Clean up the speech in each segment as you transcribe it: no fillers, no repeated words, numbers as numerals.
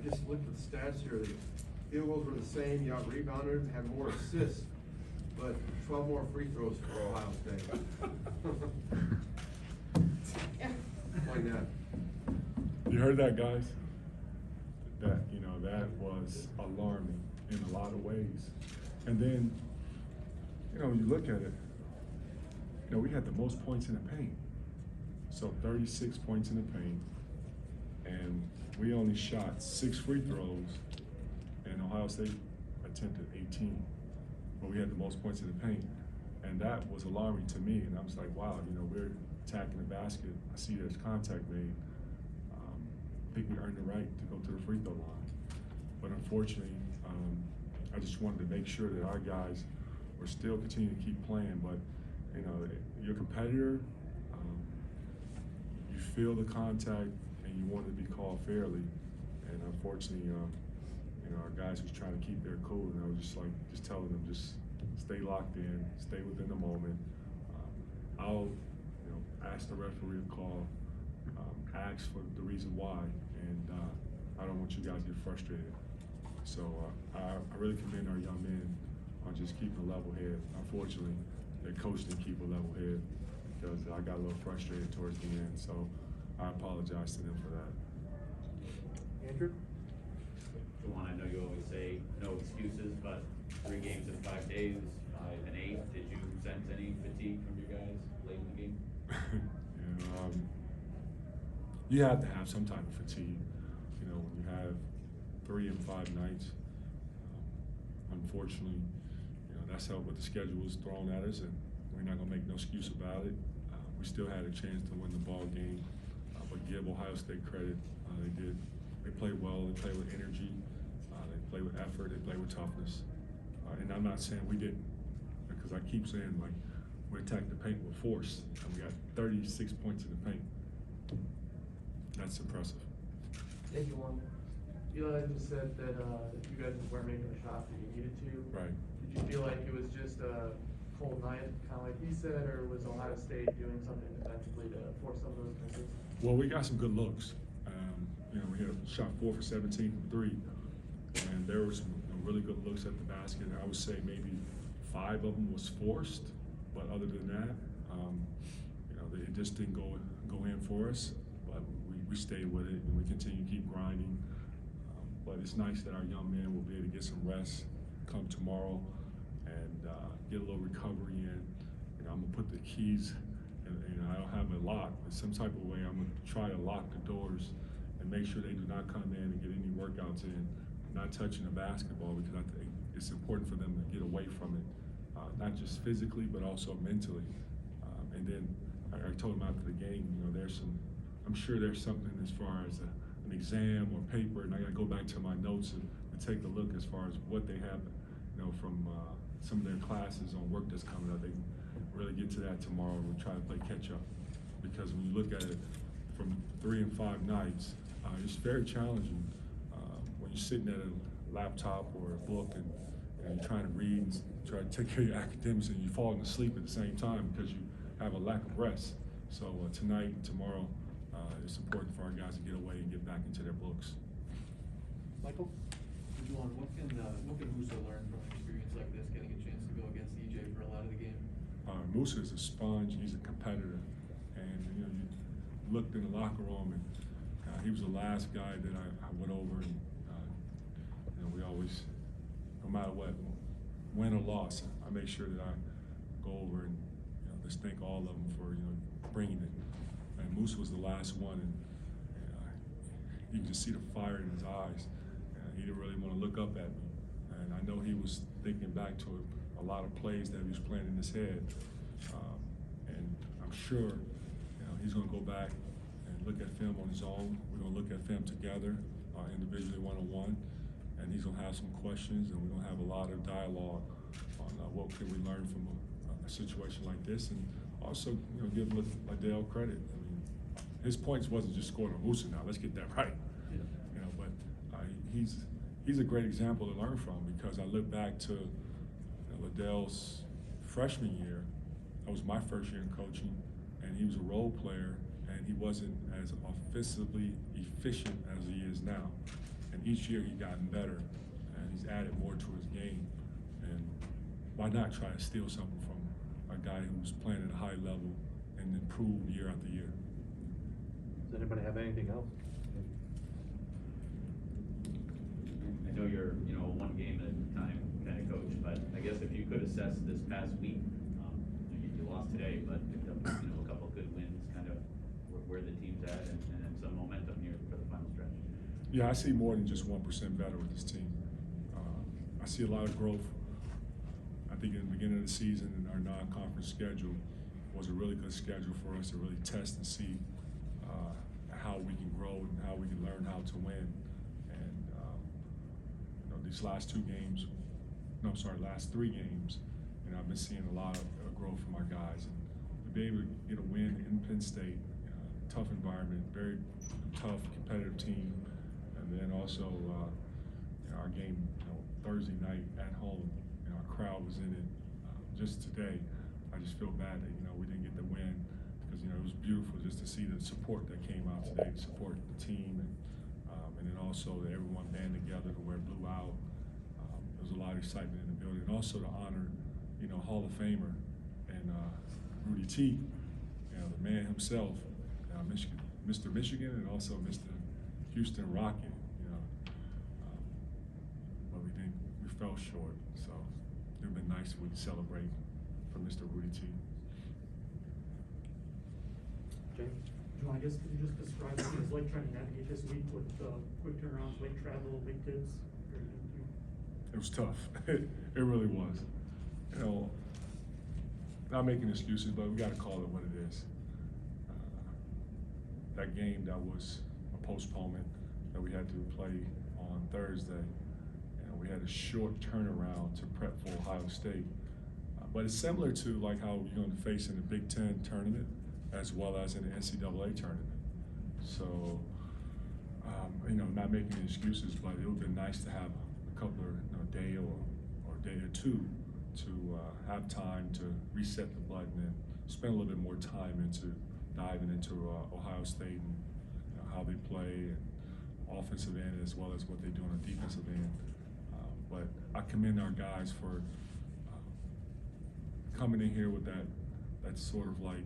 just looked at the stats here. The field goals were the same. You out-rebounded, had more assists, but 12 more free throws for Ohio State. Why not? You heard that, guys? That, you know, that was alarming in a lot of ways. And then, you know, when you look at it, you know, we had the most points in the paint. So 36 points in the paint. And we only shot 6 free throws, and Ohio State attempted 18. But we had the most points in the paint. And that was alarming to me. And I was like, wow, you know, we're attacking the basket. I see there's contact made. I think we earned the right to go to the free throw line. But unfortunately, I just wanted to make sure that our guys were still continuing to keep playing. But, you know, your competitor, you feel the contact and you want it to be called fairly. And unfortunately, you know, our guys was trying to keep their cool, and I was just telling them, just stay locked in, stay within the moment. I'll, you know, ask the referee to call, ask for the reason why, and I don't want you guys to get frustrated. So I really commend our young men on just keeping a level head. Unfortunately, their coach didn't keep a level head because I got a little frustrated towards the end. So I apologize to them for that. Andrew? Juwan, I know you always say no excuses, but 3 games in 5 days, 5 and 8. Did you sense any fatigue from your guys late in the game? You have to have some type of fatigue, you know, when you have 3 and 5 nights. Unfortunately, you know, that's what the schedule was thrown at us, and we're not gonna make no excuse about it. We still had a chance to win the ball game, but give Ohio State credit. They did. They played well. They played with energy. They played with effort. They played with toughness. And I'm not saying we didn't, because I keep saying, like, we attacked the paint with force, and we got 36 points in the paint. That's impressive. Thank you, Juwan. Eli just said that you guys weren't making the shots that you needed to. Right. Did you feel like it was just a cold night, kind of like he said, or was Ohio State doing something defensively to force some of those misses? Well, we got some good looks. You know, we had shot 4 for 17 from 3, and there were some really good looks at the basket. I would say maybe 5 of them was forced, but other than that, you know, it just didn't go in for us. But we stayed with it, and we continue to keep grinding. But it's nice that our young men will be able to get some rest come tomorrow and get a little recovery in. You know, I'm gonna put the keys, and I don't have a lock, but some type of way I'm gonna try to lock the doors and make sure they do not come in and get any workouts in, not touching the basketball, because I think it's important for them to get away from it, not just physically but also mentally. And then I told them after the game, you know, I'm sure there's something as far as an exam or paper, and I got to go back to my notes and take a look as far as what they have, you know, from some of their classes on work that's coming up. They can really get to that tomorrow. We'll try to play catch up, because when you look at it from 3 and 5 nights, it's very challenging when you're sitting at a laptop or a book and you're trying to read and try to take care of your academics, and you're falling asleep at the same time because you have a lack of rest. So tonight and tomorrow, it's important for our guys to get away and get back into their books. Michael? Juwan, what can Musa learn from an experience like this, getting a chance to go against EJ for a lot of the game? Musa is a sponge. He's a competitor, and you know, you looked in the locker room, and he was the last guy that I went over, and you know, we always, no matter what, win or loss, I make sure that I go over and, you know, just thank all of them for, you know, bringing it. And Musa was the last one, and you can just see the fire in his eyes. He didn't really want to look up at me, and I know he was thinking back to a lot of plays that he was playing in his head. And I'm sure, you know, he's going to go back and look at film on his own. We're going to look at film together, individually, one-on-one, and he's going to have some questions, and we're going to have a lot of dialogue on what can we learn from a situation like this, and also, you know, give Liddell credit. I mean, his points wasn't just scoring on Musa now. Let's get that right. Yeah. You know, but he's a great example to learn from, because I look back to, you know, Liddell's freshman year. That was my first year in coaching, and he was a role player, and he wasn't as offensively efficient as he is now. And each year he's gotten better, and he's added more to his game. And why not try to steal something from a guy who's playing at a high level and improve year after year? Does anybody have anything else? I know you're, one game at a time kind of coach, but I guess if you could assess this past week, you lost today, but picked up, a couple of good wins, kind of where the team's at, and then some momentum here for the final stretch. Yeah, I see more than just 1% better with this team. I see a lot of growth. I think in the beginning of the season, our non-conference schedule was a really good schedule for us to really test and see how we can grow and how we can learn how to win. And these last 3 games, I've been seeing a lot of growth from our guys. And to be able to get a win in Penn State, tough environment, very tough, competitive team, and then also our game Thursday night at home, our crowd was in it. Just today, I just feel bad that we didn't get the win, because it was beautiful just to see the support that came out today to support the team, and then also that everyone band together to wear blue out. There was a lot of excitement in the building, and also to honor Hall of Famer and Rudy T, the man himself, Mr. Michigan, and also Mr. Houston Rocket. But we fell short, so it would have been nice if we could celebrate for Mr. Rudy T. James? Juwan, I guess could you just describe what it was like trying to navigate this week with quick turnarounds, late travel, late kids? It was tough. It really was. Not making excuses, but we got to call it what it is. That game that was a postponement that we had to play on Thursday, we had a short turnaround to prep for Ohio State. But it's similar to like how you're going to face in the Big Ten tournament as well as in the NCAA tournament. So, not making excuses, but it would have been nice to have a couple of day or day or two to have time to reset the button and spend a little bit more time into diving into Ohio State and how they play, and offensive end as well as what they do on the defensive end. But I commend our guys for coming in here with that sort of like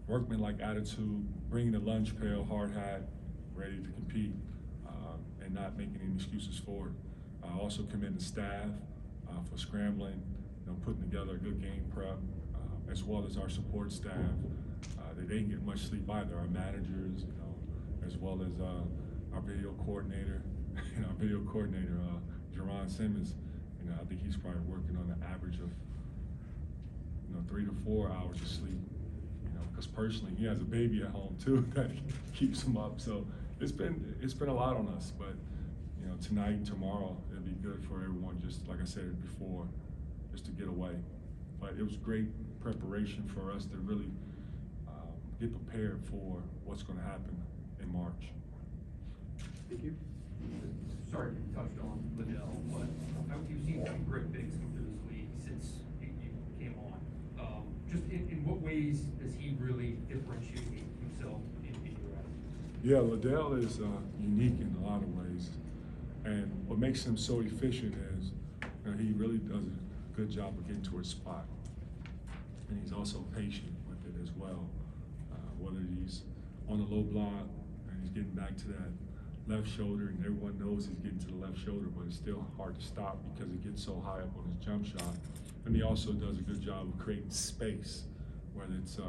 workman-like attitude, bringing the lunch pail, hard hat, ready to compete, and not making any excuses for it. I also commend the staff for scrambling, putting together a good game prep, as well as our support staff. They didn't get much sleep either. Our managers, as well as our video coordinator, Juwan Simmons. I think he's probably working on an average of 3 to 4 hours of sleep. Because personally, he has a baby at home too that keeps him up. So it's been a lot on us. But tonight and tomorrow, it'll be good for everyone. Just like I said before, just to get away. But it was great preparation for us to really get prepared for what's going to happen in March. Thank you. Sorry you touched on Liddell, but you've seen some great things come through this league since you came on. Just in what ways does he really differentiate himself in your eyes? Yeah, Liddell is unique in a lot of ways. And what makes him so efficient is he really does a good job of getting to his spot. And he's also patient with it as well. Whether he's on the low block and he's getting back to that left shoulder, and everyone knows he's getting to the left shoulder, but it's still hard to stop because he gets so high up on his jump shot. And he also does a good job of creating space, whether it's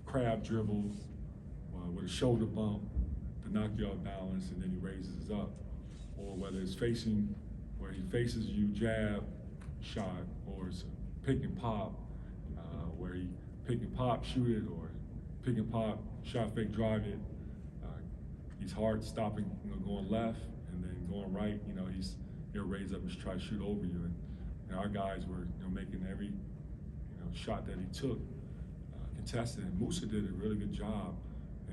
crab dribbles with a shoulder bump to knock you off balance and then he raises up, or whether it's facing where he faces you jab shot, or it's pick and pop where he pick and pop shoot it, or pick and pop shot fake drive it. He's hard stopping, going left and then going right. He'll raise up and try to shoot over you. And our guys were, making every, shot that he took contested. And Musa did a really good job,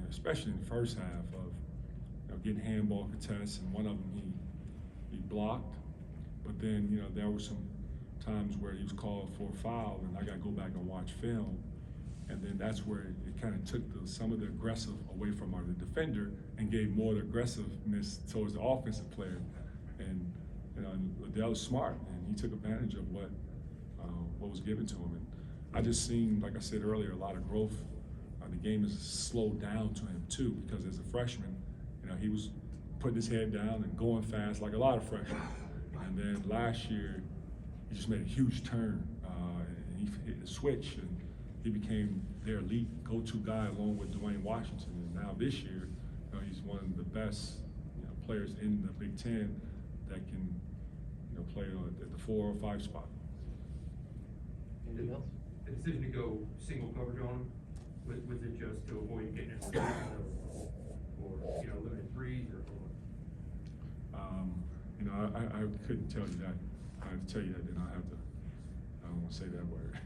especially in the first half of getting handball contests. And one of them he blocked, but then there were some times where he was called for a foul, and I got to go back and watch film. And then that's where it kind of took some of the aggressive away from our defender and gave more of the aggressiveness towards the offensive player. And and Liddell was smart, and he took advantage of what was given to him. And I just seen, like I said earlier, a lot of growth. The game has slowed down to him too, because as a freshman, he was putting his head down and going fast like a lot of freshmen. And then last year, he just made a huge turn, and he hit the switch, and he became their elite go-to guy along with Dwayne Washington. And now this year, he's one of the best players in the Big Ten that can play at the 4 or 5 spot. Anything else? The decision to go single coverage on him, was it just to avoid getting in rotation or limited threes or? I couldn't tell you that. I have to tell you that, then I don't want to say that word.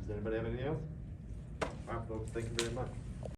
Does anybody have anything else? All right, folks, thank you very much.